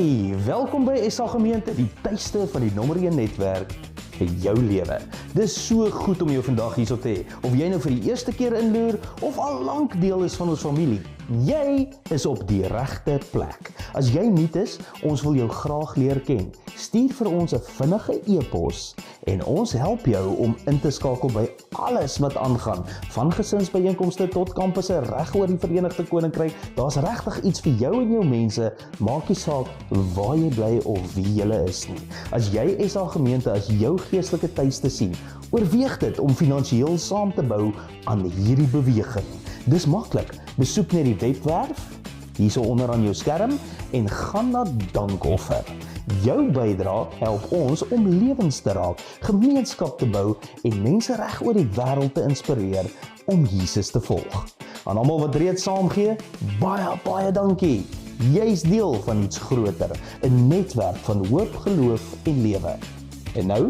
Hey, welkom by SA Gemeente, die tuiste van die nommer 1 netwerk vir jou lewe. Dis so goed om jou vandag hierso te hê. Of jy nou vir die eerste keer inloer of al lank deel is van ons familie, jy is op die regte plek. As jy nuut is, ons wil jou graag leer ken. Stuur vir ons 'n vinnige e-pos en ons help jou om in te skakel by alles wat aangaan, van gesinsbyeenkomste tot kampusse reg oor die Verenigde Koninkryk. Daar's regtig iets vir jou en jou mense, maak nie saak waar jy bly of wie jy is nie. As jy SA Gemeente as jou geestelike tuiste sien, oorweeg dit om finansiëel saam te bou aan hierdie beweging. Dis maklik. Besoek net die webwerf hierso onder aan jou skerm en gaan na dankoffer. Jou bydrae help ons om lewens te raak, gemeenskap te bou en mense reg oor die wêreld te inspireer om Jesus te volg. Aan almal wat reeds saamgee, baie dankie. Jy's deel van iets groter, 'n netwerk van hoop, geloof en lewe. En nou,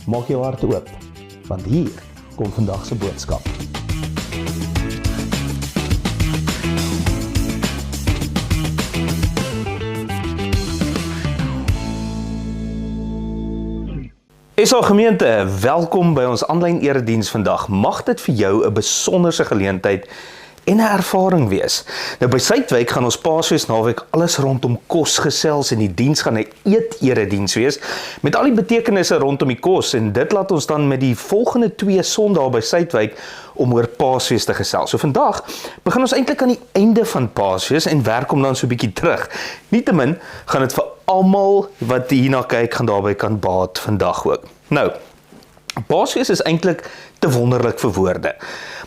maak jou hart oop, want hier kom vandag se boodskap. SA Gemeente, welkom by ons aanlyn erediens vandag. Mag dit vir jou 'n besonderse geleentheid en 'n ervaring wees. Nou by Suidwyk gaan ons Paasfees naweek alles rondom kos gesels en die diens gaan 'n eet-erediens wees met al die betekenisse rondom die kos, en dit laat ons dan met die volgende 2 Sondae by Suidwyk om oor Paasfees te gesels. So vandag begin ons eintlik aan die einde van Paasfees en werk om dan so 'n bietjie terug. Nietemin gaan dit vir almal wat hierna kyk gaan daarby kan baat vandag ook. Nou, Paasfees is eintlik te wonderlik vir woorde.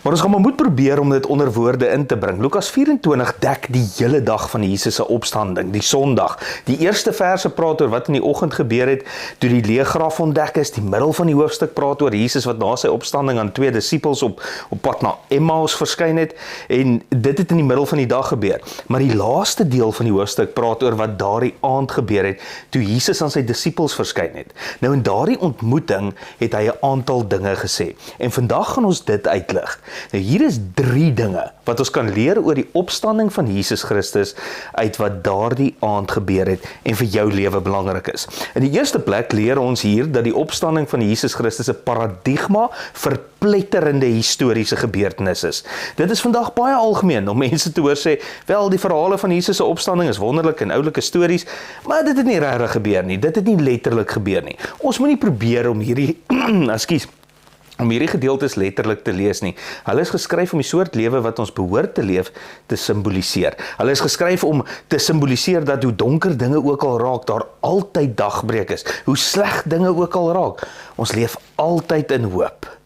Maar ons gaan maar moet probeer om dit onder woorde in te bring. Lukas 24 dek die hele dag van Jesus se opstanding, die Sondag. Die eerste verse praat oor wat in die oggend gebeur het, toe die leë graf ontdek is. Die middel van die hoofstuk praat oor Jesus wat na sy opstanding aan 2 disippels op pad na Emmaus verskyn het, en dit het in die middel van die dag gebeur. Maar die laaste deel van die hoofstuk praat oor wat daardie aand gebeur het, toe Jesus aan sy disippels verskyn het. Nou in daardie ontmoeting het hy 'n aantal dinge gesê, en vandag gaan ons dit uitlig. Nou hier is 3 dinge wat ons kan leer oor die opstanding van Jesus Christus uit wat daardie aand gebeur het en vir jou lewe belangrik is. In die eerste plek leer ons hier dat die opstanding van Jesus Christus 'n paradigma vir pletterende historiese gebeurtenisse is. Dit is vandag baie algemeen om mense te hoor sê, wel, die verhale van Jesus se opstanding is wonderlik en oulike stories, maar dit het nie regtig gebeur nie, dit het nie letterlik gebeur nie. Ons moet nie probeer om hierdie om hierdie gedeeltes letterlik te lees nie. Hulle is geskryf om die soort lewe wat ons behoort te leef te simboliseer. Hulle is geskryf om te simboliseer dat hoe donker dinge ook al raak, daar altyd dagbreek is. Hoe sleg dinge ook al raak, ons leef altyd in hoop.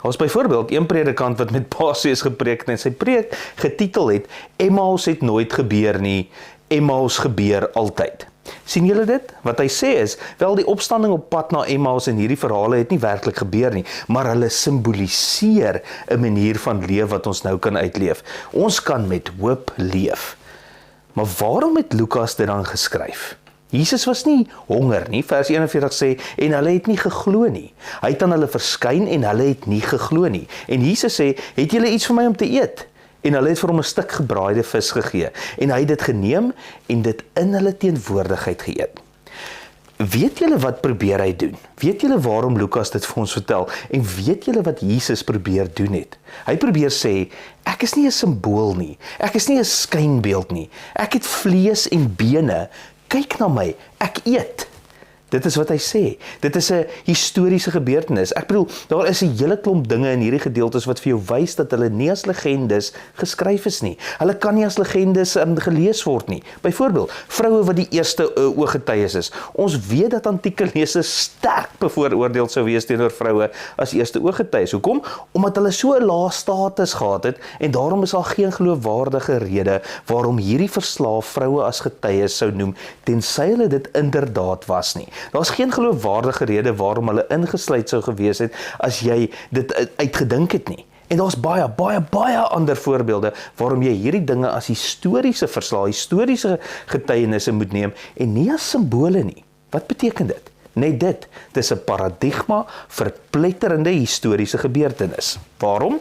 Ons byvoorbeeld een predikant wat met Paasfees gepreek het en sy preek getitel het, Emmaus het nooit gebeur nie, Emmaus gebeur altyd. Sien julle dit? Wat hy sê is, wel, die opstanding op pad na Emmaus en hierdie verhale het nie werklik gebeur nie, maar hulle simboliseer 'n manier van leef wat ons nou kan uitleef. Ons kan met hoop leef. Maar waarom het Lukas dit dan geskryf? Jesus was nie honger nie, vers 41 sê, en hulle het nie geglo nie. Hy het aan hulle verskyn en hulle het nie geglo nie. En Jesus sê, het julle iets vir my om te eet? En hulle het vir hom 'n stuk gebraaide vis gegee, en hy het dit geneem en dit in hulle teenwoordigheid geëet. Weet julle wat probeer hy doen? Weet julle waarom Lukas dit vir ons vertel? En weet julle wat Jesus probeer doen het? Hy probeer sê, ek is nie 'n simbool nie, ek is nie 'n skynbeeld nie, ek het vlees en bene, kyk na my, ek eet. Dit is wat hy sê. Dit is 'n historiese gebeurtenis. Ek bedoel, daar is 'n hele klomp dinge in hierdie gedeeltes wat vir jou wys dat hulle nie as legendes geskryf is nie. Hulle kan nie as legendes gelees word nie. Byvoorbeeld, vroue wat die eerste ooggetuies is. Ons weet dat antieke lesers sterk bevooroordeel sou wees teenoor vroue as eerste ooggetuies. Hoekom? Omdat hulle so 'n lae status gehad het, en daarom is daar geen geloofwaardige rede waarom hierdie verslaaf vroue as getuies sou noem, tensy hulle dit inderdaad was nie. Daar's geen geloofwaardige rede waarom hulle ingesluit sou gewees het as jy dit uitgedink het nie. En daar's baie ander voorbeelde waarom jy hierdie dinge as historiese verslae, historiese getuienisse moet neem en nie as simbole nie. Wat beteken dit? Net dit. Dis 'n paradigma vir pletterende historiese gebeurtenis. Waarom?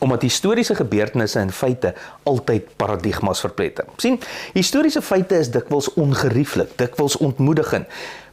Omdat historiese gebeurtenisse en feite altyd paradigmas verpletter. Sien, historiese feite is dikwels ongerieflik, dikwels ontmoedigend,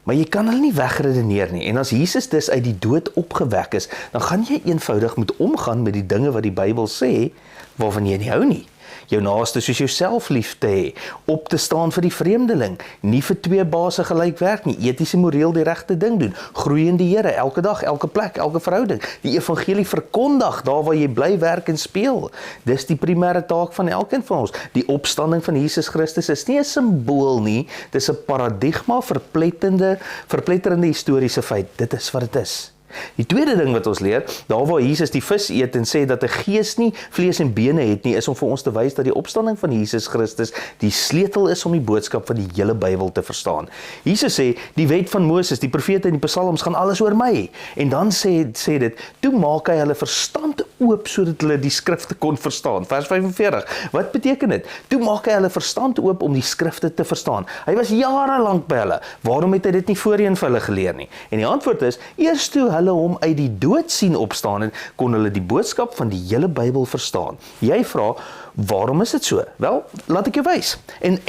maar jy kan hulle nie wegredeneer nie. En as Jesus dus uit die dood opgewek is, dan gaan jy eenvoudig moet omgaan met die dinge wat die Bybel sê, waarvan jy nie hou nie. Jou naaste soos jouself lief te hê, op te staan vir die vreemdeling, nie vir twee baase gelyk werk nie, eties en moreel die regte ding doen, groei in die Here, elke dag, elke plek, elke verhouding, die evangelie verkondig, daar waar jy bly werk en speel. Dis die primêre taak van elkeen van ons. Die opstanding van Jesus Christus is nie 'n simbool nie, dis 'n paradigma, verpletterende historiese feit. Dit is wat dit is. Die tweede ding wat ons leer, daar waar Jesus die vis eet en sê dat 'n gees nie vlees en bene het nie, is om vir ons te wys dat die opstanding van Jesus Christus die sleutel is om die boodskap van die hele Bybel te verstaan. Jesus sê, die wet van Moses, die profete en die psalms gaan alles oor my. En dan sê dit, toe maak hy hulle verstand oop sodat hulle die skrifte kon verstaan. Vers 45. Wat beteken dit? Toe maak hy hulle verstand oop om die skrifte te verstaan. Hy was jare lank by hulle. Waarom het hy dit nie voorheen vir hulle geleer nie? En die antwoord is, eers toe hulle hom uit die dood sien opstaan en kon hulle die boodskap van die hele Bybel verstaan. Jy vra, waarom is dit so? Wel, laat ek jou wys. En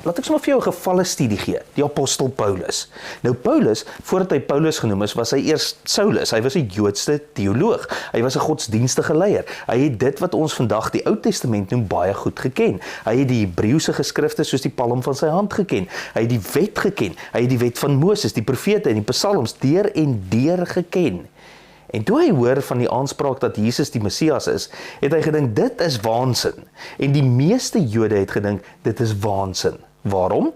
laat ek sommer vir jou 'n gevalle studie gee. Die apostel Paulus. Nou Paulus, voordat hy Paulus genoem is, was hy eers Saulus. Hy was 'n Joodse teoloog. Hy was 'n godsdienstige leier. Hy het dit wat ons vandag die Ou Testament noem baie goed geken. Hy het die Hebreëse geskrifte soos die palm van sy hand geken. Hy het die wet geken. Hy het die wet van Moses, die profete en die psalms deur en deur geken. En toe hy hoor van die aanspraak dat Jesus die Messias is, het hy gedink, dit is waansin. En die meeste Jode het gedink, dit is waansin. Waarom?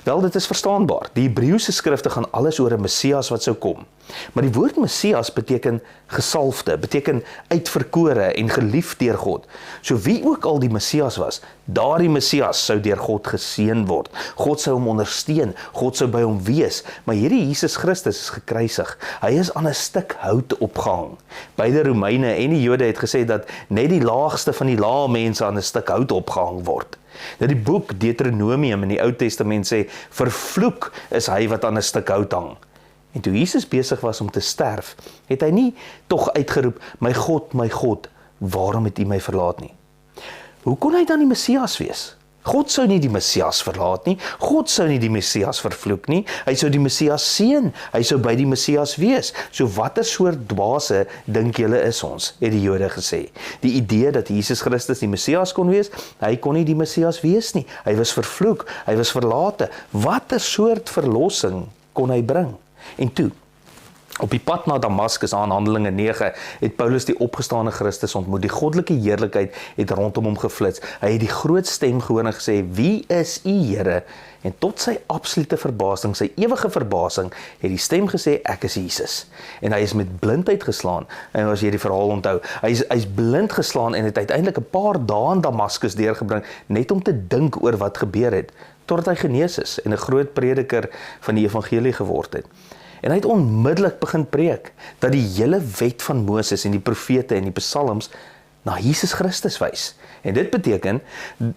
Wel, dit is verstaanbaar. Die Hebreëse skrifte gaan alles oor 'n Messias wat sou kom. Maar die woord Messias beteken gesalfde, beteken uitverkore en geliefd deur God. So wie ook al die Messias was, daardie Messias sou deur God geseën word. God sou hom ondersteun, God sou by hom wees, maar hierdie Jesus Christus is gekruisig. Hy is aan 'n stuk hout opgehang. Beide Romeine en die Jode het gesê dat net die laagste van die lae mense aan 'n stuk hout opgehang word. Nou die boek Deuteronomium in die Ou Testament sê, vervloek is hy wat aan 'n stuk hout hang. En toe Jesus besig was om te sterf, het hy nie tog uitgeroep, my God, waarom het U my verlaat nie? Hoe kon hy dan die Messias wees? God sou nie die Messias verlaat nie, God sou nie die Messias vervloek nie, hy sou die Messias seën, hy sou by die Messias wees. So watter soort dwaase dink julle is ons, het die Jode gesê. Die idee dat Jesus Christus die Messias kon wees, hy kon nie die Messias wees nie, hy was vervloek, hy was verlate. Watter soort verlossing kon hy bring? En toe, op die pad na Damaskus aan Handelinge 9, het Paulus die opgestane Christus ontmoet. Die goddelike heerlikheid het rondom hom geflits. Hy het die groot stem gehoor en gesê, wie is U, Here? En tot sy absolute verbasing, sy ewige verbasing, het die stem gesê, ek is Jesus. En hy is met blindheid geslaan. En as jy die verhaal onthou, hy is blind geslaan en het uiteindelik 'n paar dae in Damaskus deurgebring, net om te dink oor wat gebeur het, totdat hy genees is en 'n groot prediker van die evangelie geword het. En hy het onmiddellik begin preek, dat die hele wet van Moses en die profete en die psalms na Jesus Christus wys. En dit beteken,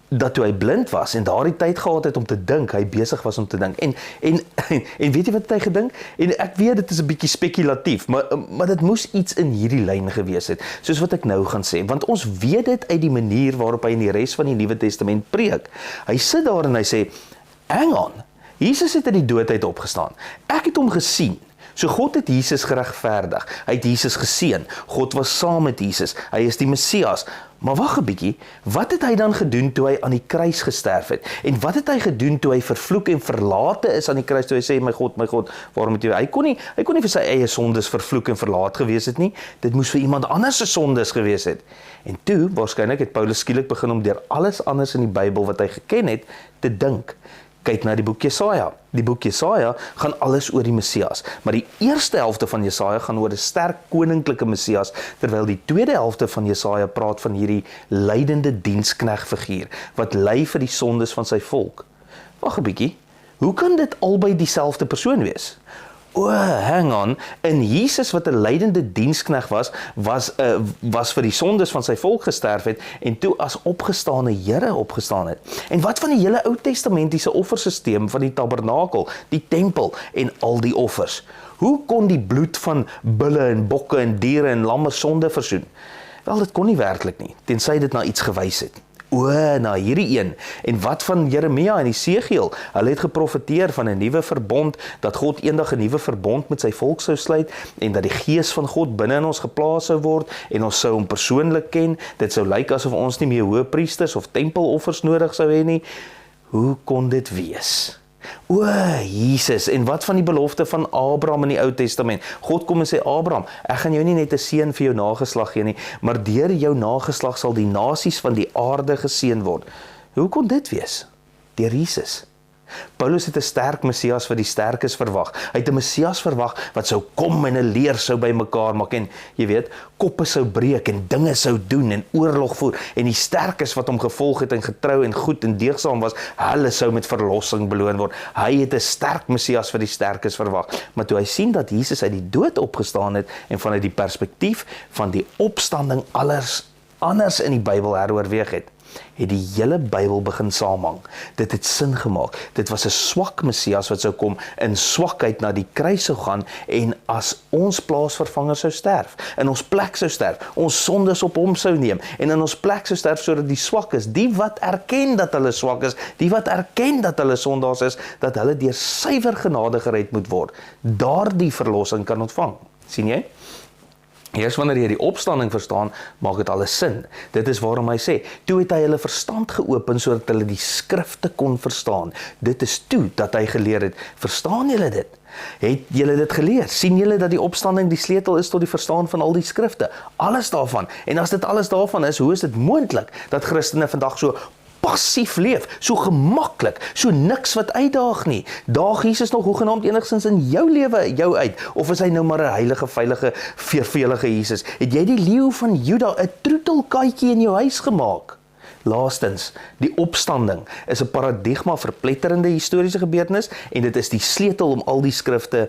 dat toe hy blind was en daardie tyd gehad het om te dink, hy besig was om te dink. En weet jy wat hy gedink? En ek weet, dit is 'n bietjie spekulatief, maar dit moes iets in hierdie lyn gewees het, soos wat ek nou gaan sê, want ons weet dit uit die manier waarop hy in die res van die Nuwe Testament preek. Hy sit daar en hy sê, hang on, Jesus het uit die dood uit opgestaan. Ek het hom gesien. So God het Jesus geregverdig. Hy het Jesus geseën. God was saam met Jesus. Hy is die Messias. Maar wag 'n bietjie, wat het hy dan gedoen toe hy aan die kruis gesterf het? En wat het hy gedoen toe hy vervloek en verlate is aan die kruis, toe hy sê, my God, waarom het jy... Hy kon nie vir sy eie sondes vervloek en verlaat gewees het nie. Dit moes vir iemand anders se sondes gewees het. En toe, waarskynlik het Paulus skielik begin om deur alles anders in die Bybel wat hy geken het, te dink. Kyk na die boek Jesaja. Die boek Jesaja gaan alles oor die Messias. Maar die eerste helfte van Jesaja gaan oor 'n sterk koninklike Messias, terwyl die tweede helfte van Jesaja praat van hierdie lydende dienskneg figuur, wat ly vir die sondes van sy volk. Wag 'n bietjie, hoe kan dit albei dieselfde persoon wees? Hang on, en Jesus wat 'n lydende dienskneg was vir die sondes van sy volk gesterf het, en toe as opgestane Here opgestaan het. En wat van die hele Ou Testamentiese offersisteem van die tabernakel, die tempel en al die offers? Hoe kon die bloed van bulle en bokke en diere en lamme sonde versoen? Wel, dit kon nie werklik nie, tensy dit na iets gewys het. Na hierdie een. En wat van Jeremia en Esegiel? Hulle het geprofeteer van 'n nuwe verbond, dat God eendag 'n nuwe verbond met sy volk sou sluit, en dat die gees van God binne in ons geplaas sou word, en ons sou hom persoonlik ken. Dit sou lyk asof ons nie meer hoëpriesters of tempeloffers nodig sou hê nie. Hoe kon dit wees? Jesus, en wat van die belofte van Abraham in die Ou Testament? God kom en sê, Abraham, ek gaan jou nie net 'n seun vir jou nageslag gee nie, maar deur jou nageslag sal die nasies van die aarde geseën word. Hoe kon dit wees? Deur Jesus. Paulus het 'n sterk Messias wat die sterkes verwag. Hy het 'n Messias verwag wat sou kom en 'n leer sou bymekaar maak en, jy weet, koppe sou breek en dinge sou doen en oorlog voer, en die sterkes wat hom gevolg het en getrou en goed en deugsaam was, hulle sou met verlossing beloon word. Hy het 'n sterk Messias wat die sterkes verwag. Maar toe hy sien dat Jesus uit die dood opgestaan het en vanuit die perspektief van die opstanding alles anders in die Bybel heroorweeg het die hele Bybel begin saamhang. Dit het sin gemaak. Dit was 'n swak Messias wat sou kom, in swakheid na die kruis sou gaan en as ons plaasvervanger sou sterf, in ons plek sou sterf, ons sondes op hom sou neem en in ons plek sou sterf sodat die swak is, die wat erken dat hulle swak is, die wat erken dat hulle sondaars is, dat hulle deur suiwer genade gered moet word, daardie verlossing kan ontvang. Sien jy? Eers wanneer jy die opstanding verstaan, maak dit alles sin. Dit is waarom hy sê, toe het hy hulle verstand geopen, sodat hulle die skrifte kon verstaan. Dit is toe dat hy geleer het, verstaan julle dit? Het julle dit geleer? Sien julle dat die opstanding die sleutel is tot die verstaan van al die skrifte? Alles daarvan. En as dit alles daarvan is, hoe is dit moontlik dat Christene vandag so passief leef, so gemaklik, so niks wat uitdaag nie? Daag Jesus nog hoegenaamd enigstens in jou lewe jou uit? Of is hy nou maar 'n heilige, veilige, veervelige Jesus? Het jy die leeu van Juda, 'n troetelkatjie in jou huis gemaak? Laastens, die opstanding is 'n paradigma verpletterende historiese gebeurtenis en dit is die sleutel om al die skrifte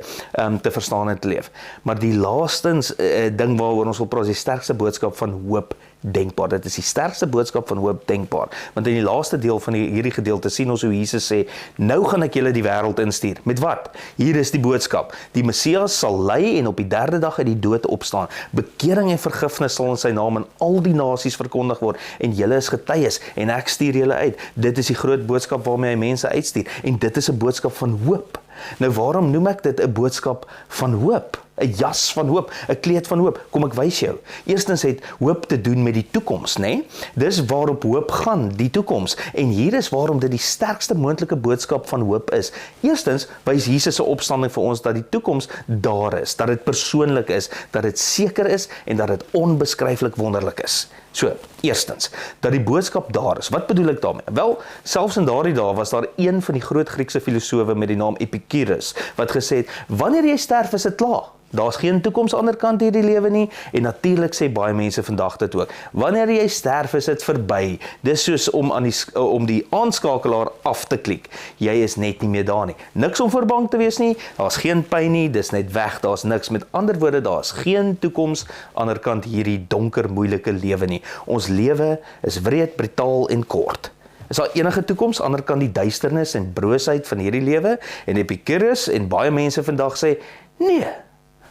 te verstaan en te leef. Maar die laastens ding waaroor ons wil praat, is die sterkste boodskap van hoop denkbaar. Dit is die sterkste boodskap van hoop denkbaar. Want in die laaste deel van hierdie gedeelte sien ons hoe Jesus sê, nou gaan ek julle die wêreld instuur. Met wat? Hier is die boodskap. Die Messias sal ly en op die derde dag uit die dood opstaan. Bekering en vergifnis sal in sy naam in al die nasies verkondig word en julle is getuies en ek stuur julle uit. Dit is die groot boodskap waarmee hy mense uitstuur en dit is 'n boodskap van hoop. Nou waarom noem ek dit 'n boodskap van hoop? 'n jas van hoop, 'n kleed van hoop. Kom ek wys jou. Eerstens het hoop te doen met die toekoms, né? Dis waarop hoop gaan, die toekoms. En hier is waarom dit die sterkste moontlike boodskap van hoop is. Eerstens wys Jesus se opstanding vir ons dat die toekoms daar is, dat dit persoonlik is, dat dit seker is en dat dit onbeskryflik wonderlik is. So, eerstens, dat die boodskap daar is. Wat bedoel ek daarmee? Wel, selfs in daardie dae was daar een van die groot Griekse filosowe met die naam Epicurus, wat gesê het, wanneer jy sterf is dit klaar. Daar's geen toekoms aan die ander kant hierdie lewe nie, en natuurlik sê baie mense vandag dit ook. Wanneer jy sterf is dit verby. Dis soos om die aanskakelaar af te klik. Jy is net nie meer daar nie. Niks om voor bang te wees nie, daar's geen pyn nie, dis net weg, daar's niks. Met ander woorde, daar's geen toekoms aan die ander kant hierdie donker, moeilike lewe nie. Ons lewe is wreed, brutaal en kort. Is daar enige toekoms aan die ander kant die duisternis en broosheid van hierdie lewe? En Epicurus en baie mense vandag sê, nee,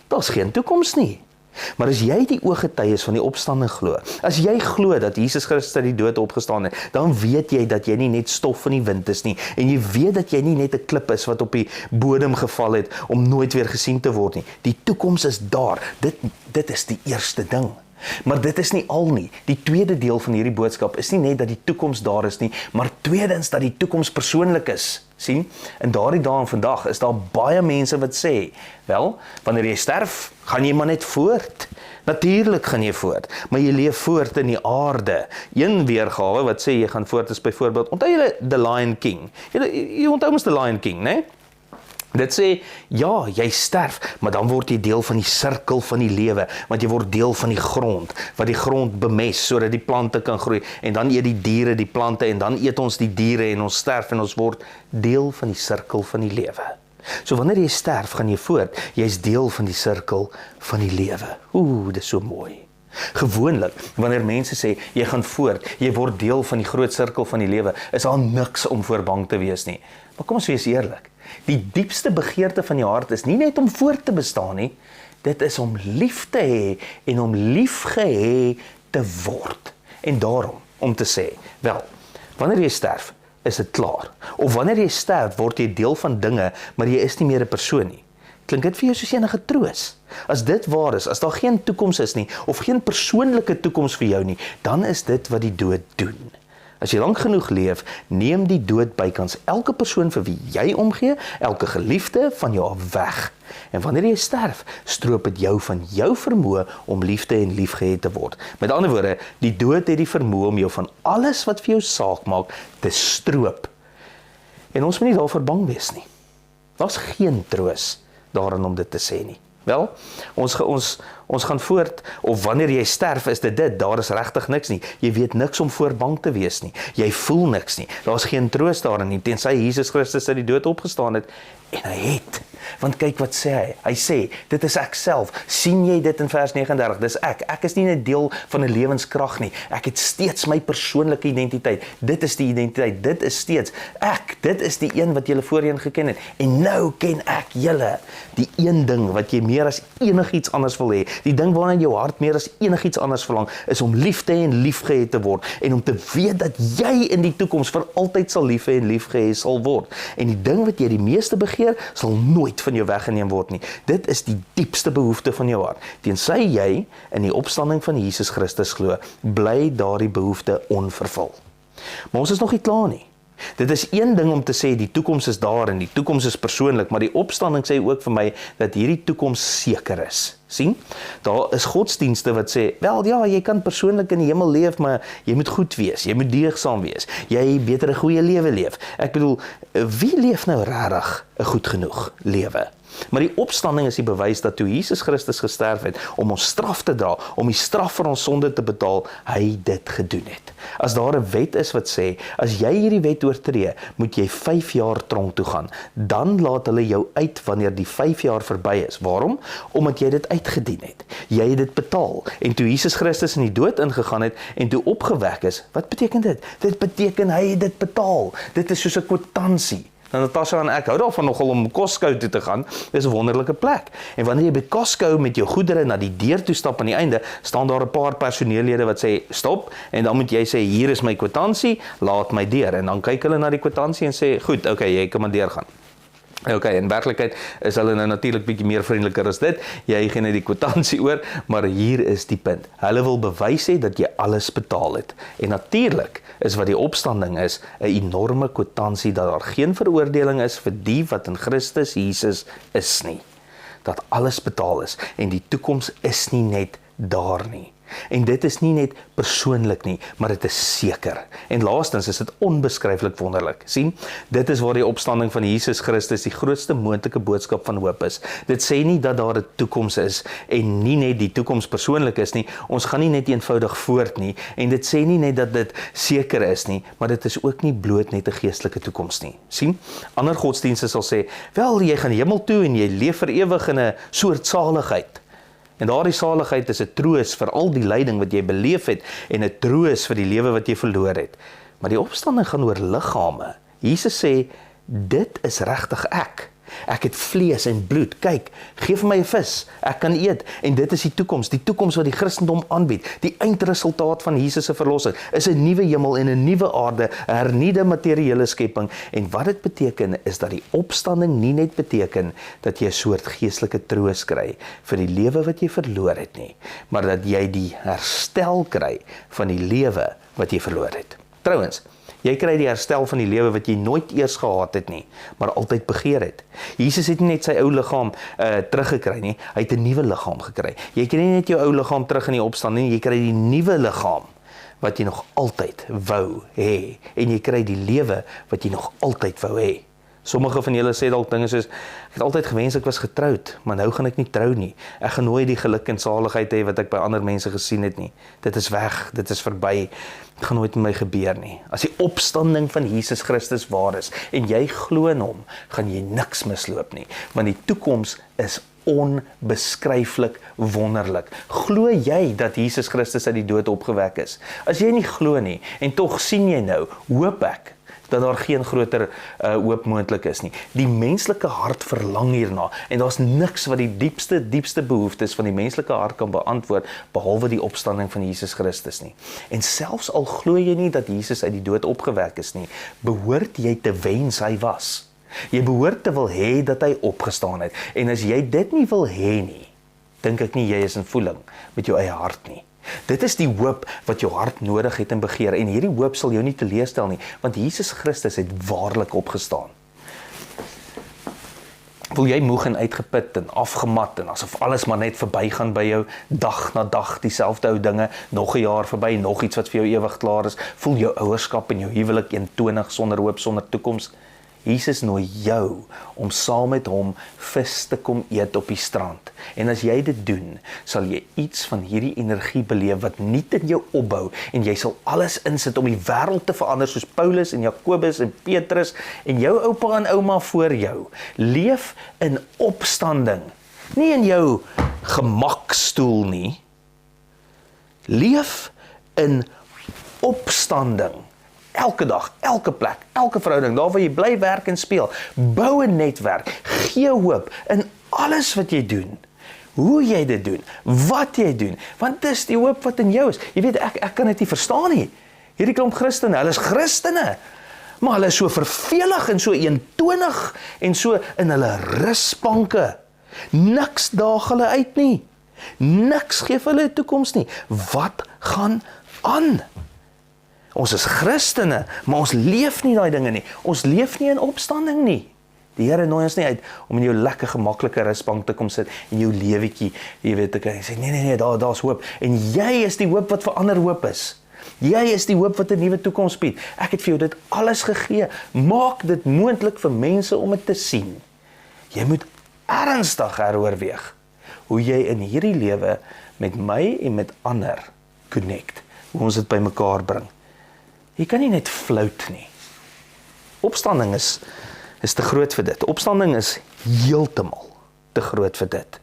daar's geen toekoms nie. Maar as jy die ooggetuies van die opstanding glo, as jy glo dat Jesus Christus uit die dood opgestaan het, dan weet jy dat jy nie net stof van die wind is nie, en jy weet dat jy nie net 'n klip is wat op die bodem geval het om nooit weer gesien te word nie. Die toekoms is daar. Dit is die eerste ding. Maar dit is nie al nie. Die tweede deel van hierdie boodskap is nie net dat die toekoms daar is nie, maar tweedens dat die toekoms persoonlik is. Sien, in daardie dae en vandag is daar baie mense wat sê, wel, wanneer jy sterf, gaan jy maar net voort. Natuurlik gaan jy voort, maar jy leef voort in die aarde. Een weergawe wat sê jy gaan voort is byvoorbeeld, onthou julle The Lion King? Jy onthou mos The Lion King, né? Dit sê, ja, jy sterf, maar dan word jy deel van die sirkel van die lewe, want jy word deel van die grond, wat die grond bemest, sodat die plante kan groei, en dan eet die diere die plante, en dan eet ons die diere, en ons sterf, en ons word deel van die sirkel van die lewe. So wanneer jy sterf, gaan jy voort, jy is deel van die sirkel van die lewe. Dit is so mooi. Gewoonlik, wanneer mense sê, jy gaan voort, jy word deel van die groot sirkel van die lewe, is al niks om voor bang te wees nie. Maar kom ons wees eerlik, die diepste begeerte van die hart is nie net om voort te bestaan nie, dit is om lief te hê en om lief gehê te word. En daarom, om te sê, wel, wanneer jy sterf, is dit klaar. Of wanneer jy sterf, word jy deel van dinge, maar jy is nie meer 'n persoon nie. Klink dit vir jou soos enige troos? As dit waar is, as daar geen toekoms is nie, of geen persoonlike toekoms vir jou nie, dan is dit wat die dood doen. As jy lank genoeg leef, neem die dood bykans elke persoon vir wie jy omgee, elke geliefde van jou af weg. En wanneer jy sterf, stroop dit jou van jou vermoë om liefde en liefgehet te word. Met ander woorde, die dood het die vermoë om jou van alles wat vir jou saak maak, te stroop. En ons moet nie daarvoor bang wees nie. Daar's geen troos daarin om dit te sê nie. Wel, ons gaan voort, of wanneer jy sterf, is dit, daar is regtig niks nie. Jy weet niks om voor bang te wees nie. Jy voel niks nie. Daar is geen troos daarin nie, tensy Jesus Christus uit die dood opgestaan het, en hy het. Want kyk wat sê hy. Hy sê, dit is ek self. Sien jy dit in vers 39? Dis ek. Ek is nie 'n deel van 'n lewenskrag nie. Ek het steeds my persoonlike identiteit. Dit is die identiteit. Dit is steeds ek. Dit is die een wat julle voorheen geken het. En nou ken ek julle. Die een ding wat jy meer as enigiets anders wil hê, die ding waarna jou hart meer as enigiets anders verlang, is om lief te hê en liefgehet te word. En om te weet dat jy in die toekoms vir altyd sal lief hê en liefgehet sal word. En die ding wat jy die meeste begeer, sal nooit van jou weggeneem word nie. Dit is die diepste behoefte van jou hart. Tensy jy in die opstanding van Jesus Christus glo, bly daardie behoefte onvervul. Maar ons is nog nie klaar nie. Dit is een ding om te sê die toekoms is daar en die toekoms is persoonlik, maar die opstanding sê ook vir my dat hierdie toekoms seker is. Sien? Daar is godsdienste wat sê, wel ja, jy kan persoonlik in die hemel leef, maar jy moet goed wees, jy moet deugsaam wees, jy beter 'n goeie lewe leef. Ek bedoel, wie leef nou regtig 'n goed genoeg lewe? Maar die opstanding is die bewys dat toe Jesus Christus gesterf het om ons straf te dra, om die straf vir ons sonde te betaal, hy dit gedoen het. As daar 'n wet is wat sê, as jy hierdie wet oortree, moet jy 5 jaar tronk toe gaan, dan laat hulle jou uit wanneer die 5 jaar verby is. Waarom? Omdat jy dit uitgedien het. Jy het dit betaal. En toe Jesus Christus in die dood ingegaan het en toe opgewek is, wat beteken dit? Dit beteken hy het dit betaal. Dit is soos 'n kwitansie. Nou Natasha en ek hou daarvan nogal om Costco toe te gaan. Dis 'n wonderlike plek. En wanneer jy by Costco met jou goedere na die deur toe stap aan die einde, staan daar 'n paar personeellede wat sê stop, en dan moet jy sê hier is my kwitansie, laat my deur. En dan kyk hulle na die kwitansie en sê goed, okay, jy kan maar deurgaan. Okay, in werklikheid is hulle nou natuurlik bietjie meer vriendeliker as dit. Jy gee net die kwitansie oor, maar hier is die punt. Hulle wil bewys hê dat jy alles betaal het. En natuurlik is wat die opstanding is, 'n enorme kwitansie dat daar geen veroordeling is vir die wat in Christus Jesus is nie. Dat alles betaal is en die toekoms is nie net daar nie. En dit is nie net persoonlik nie, maar dit is seker. En laastens is dit onbeskryflik wonderlik. Sien, dit is waar die opstanding van Jesus Christus die grootste moontlike boodskap van hoop is. Dit sê nie dat daar 'n toekoms is en nie net die toekoms persoonlik is nie. Ons gaan nie net eenvoudig voort nie. En dit sê nie net dat dit seker is nie, maar dit is ook nie bloot net 'n geestelike toekoms nie. Sien, ander godsdienste sal sê, wel, jy gaan hemel toe en jy leef vir ewig in 'n soort saligheid. En daardie saligheid is 'n troos vir al die lyding wat jy beleef het en 'n troos vir die lewe wat jy verloor het. Maar die opstanding gaan oor liggame. Jesus sê, dit is regtig ek. Ek het vlees en bloed. Kyk, gee vir my 'n vis. Ek kan eet. En dit is die toekoms wat die Christendom aanbied. Die eindresultaat van Jesus se verlossing is 'n nuwe hemel en 'n nuwe aarde, 'n hernuide materiële skepping. En wat dit beteken is dat die opstanding nie net beteken dat jy 'n soort geestelike troos kry vir die lewe wat jy verloor het nie, maar dat jy die herstel kry van die lewe wat jy verloor het. Trouwens, jy kry die herstel van die lewe wat jy nooit eers gehad het nie, maar altyd begeer het. Jesus het nie net sy ou liggaam teruggekry nie, hy het 'n nuwe liggaam gekry. Jy kry nie net jou ou liggaam terug in die opstanding nie, jy kry die nuwe liggaam wat jy nog altyd wou hê, en jy kry die lewe wat jy nog altyd wou hê. Sommige van julle sê dalk dinge soos, ek het altyd gewens ek was getroud, maar nou gaan ek nie trou nie. Ek gaan nooit die geluk en saligheid hê wat ek by ander mense gesien het nie. Dit is weg, dit is verby. Dit gaan nooit met my gebeur nie. As die opstanding van Jesus Christus waar is en jy glo in hom, gaan jy niks misloop nie, want die toekoms is onbeskryflik wonderlik. Glo jy dat Jesus Christus uit die dood opgewek is? As jy nie glo nie, en tog sien jy nou, hoop ek dat daar geen groter hoop moontlik is nie. Die menslike hart verlang hierna, en daar's niks wat die diepste behoeftes van die menslike hart kan beantwoord, behalwe die opstanding van Jesus Christus nie. En selfs al glo jy nie dat Jesus uit die dood opgewek is nie, behoort jy te wens hy was. Jy behoort te wil hê dat hy opgestaan het, en as jy dit nie wil hê nie, dink ek nie jy is in voeling met jou eie hart nie. Dit is die hoop wat jou hart nodig het en begeer, en hierdie hoop sal jou nie teleurstel nie, want Jesus Christus het waarlik opgestaan. Voel jy moeg en uitgeput en afgemat en asof alles maar net verbygaan by jou, dag na dag dieselfde ou dinge, nog 'n jaar verby, nog iets wat vir jou ewig klaar is, voel jou ouerskap en jou huwelik eentonig sonder hoop, sonder toekoms. Jesus nooi jou om saam met hom vis te kom eet op die strand. En as jy dit doen, sal jy iets van hierdie energie beleef wat nuut in jou opbou, en jy sal alles insit om die wêreld te verander, soos Paulus en Jakobus en Petrus en jou oupa en ouma voor jou. Leef in opstanding, nie in jou gemakstoel nie. Leef in opstanding. Elke dag, elke plek, elke verhouding, daar waar jy bly werk en speel, bou 'n netwerk, gee hoop in alles wat jy doen, hoe jy dit doen, wat jy doen, want dis die hoop wat in jou is. Jy weet, ek kan dit nie verstaan nie. Hierdie klomp Christene, hulle is Christene, maar hulle is so vervelig en so eentonig en so in hulle rusbanke. Niks daag hulle uit nie. Niks gee vir hulle 'n toekoms nie. Wat gaan aan? Ons is Christene, maar ons leef nie daai dinge nie. Ons leef nie in opstanding nie. Die Here nooi ons nie uit om in jou lekker gemaklike rusbank te kom sit en jou lewetjie, jy weet, ek sê nee, daar's hoop. En jy is die hoop wat vir ander hoop is. Jy is die hoop wat 'n nuwe toekoms bied. Ek het vir jou dit alles gegee. Maak dit moontlik vir mense om dit te sien. Jy moet ernstig heroorweeg hoe jy in hierdie lewe met my en met ander connect, hoe ons dit by mekaar bring. Jy kan nie net float nie. Opstanding is te groot vir dit. Opstanding is heeltemal te groot vir dit.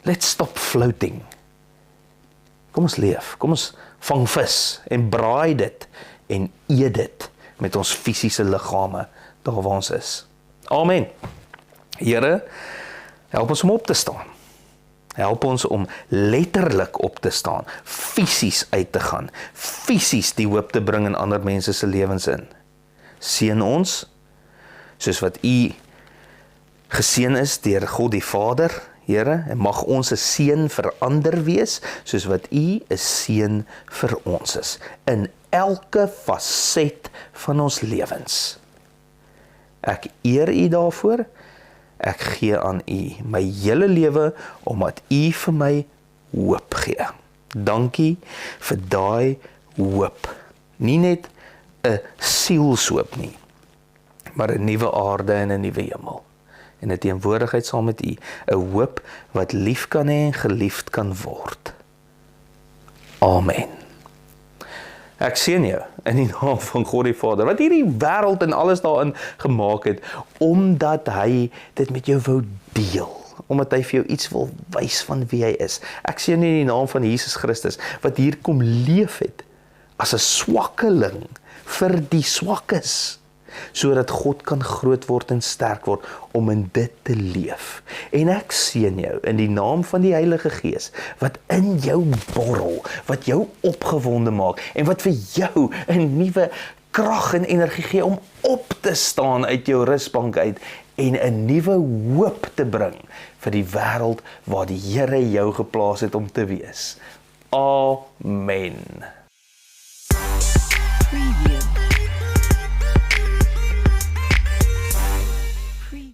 Let's stop floating. Kom ons leef, kom ons vang vis en braai dit en eet dit met ons fisiese liggame daar waar ons is. Amen. Here, help ons om op te staan. Help ons om letterlik op te staan, fisies uit te gaan, fisies die hoop te bring in ander mense se lewens in. Seën ons, soos wat U geseën is deur God die Vader, Here, en mag ons 'n seën vir ander wees, soos wat U 'n seën vir ons is, in elke faset van ons lewens. Ek eer U daarvoor. Ek gee aan U my hele lewe, omdat U vir my hoop gee. Dankie vir daai hoop. Nie net 'n sielshoop nie, maar 'n nuwe aarde en 'n nuwe hemel. En 'n teenwoordigheid saam met U, 'n hoop wat lief kan hê en geliefd kan word. Amen. Ek seën jou in die naam van God die Vader, wat hierdie wêreld en alles daarin gemaak het, omdat hy dit met jou wou deel, omdat hy vir jou iets wil wys van wie hy is. Ek seën jou in die naam van Jesus Christus, wat hier kom leef het, as 'n swakkeling vir die swakkes, sodat God kan groot word en sterk word om in dit te leef. En ek seën jou in die naam van die Heilige Gees, wat in jou borrel, wat jou opgewonde maak en wat vir jou 'n nuwe krag en energie gee om op te staan uit jou rusbank uit en 'n nuwe hoop te bring vir die wêreld waar die Here jou geplaas het om te wees. Amen. Preview.